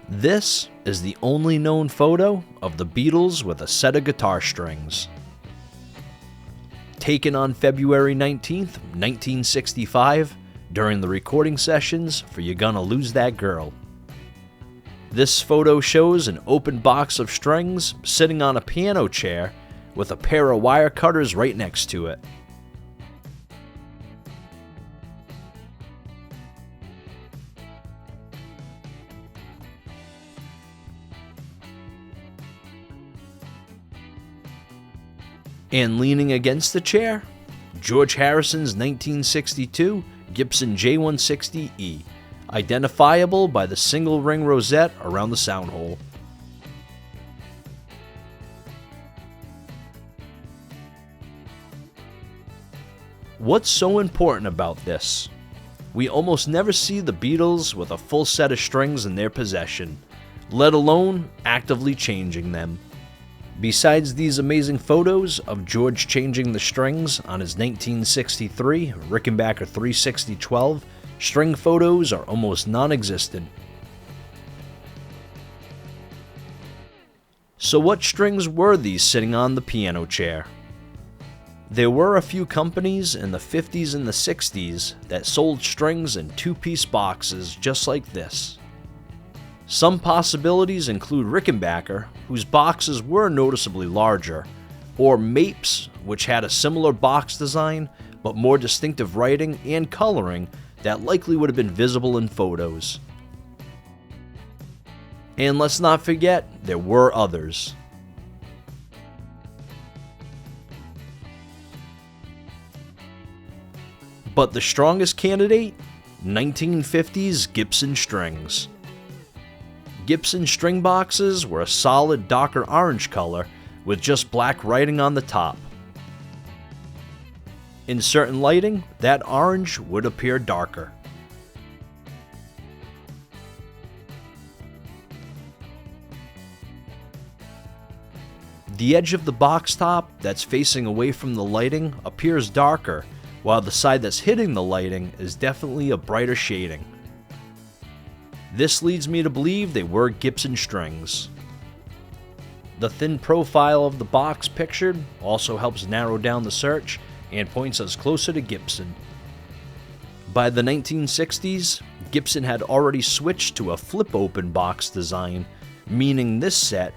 This is the only known photo of the Beatles with a set of guitar strings. Taken on February 19th, 1965, during the recording sessions for You Gonna Lose That Girl. This photo shows an open box of strings sitting on a piano chair with a pair of wire cutters right next to it. And leaning against the chair, George Harrison's 1962 Gibson J160E, identifiable by the single ring rosette around the sound hole. What's so important about this? We almost never see the Beatles with a full set of strings in their possession, let alone actively changing them. Besides these amazing photos of George changing the strings on his 1963 Rickenbacker 360-12, string photos are almost non-existent. So what strings were these sitting on the piano chair? There were a few companies in the 50s and the 60s that sold strings in two-piece boxes just like this. Some possibilities include Rickenbacker, whose boxes were noticeably larger, or Mapes, which had a similar box design but more distinctive writing and coloring that likely would have been visible in photos. And let's not forget, there were others. But the strongest candidate? 1950s Gibson strings. Gibson string boxes were a solid darker orange color with just black writing on the top. In certain lighting, that orange would appear darker. The edge of the box top that's facing away from the lighting appears darker, while the side that's hitting the lighting is definitely a brighter shading. This leads me to believe they were Gibson strings. The thin profile of the box pictured also helps narrow down the search and points us closer to Gibson. By the 1960s, Gibson had already switched to a flip-open box design, meaning this set,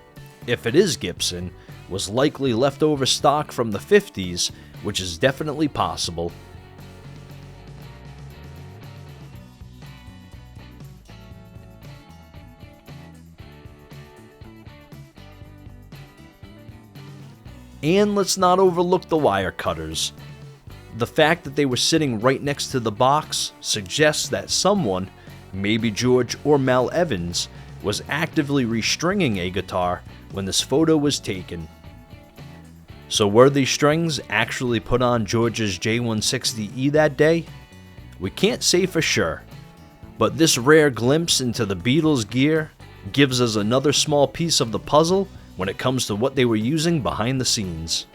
if it is Gibson, was likely leftover stock from the 50s, which is definitely possible. And let's not overlook the wire cutters. The fact that they were sitting right next to the box suggests that someone, maybe George or Mal Evans, was actively restringing a guitar when this photo was taken. So were these strings actually put on George's J160E that day? We can't say for sure, but this rare glimpse into the Beatles' gear gives us another small piece of the puzzle when it comes to what they were using behind the scenes.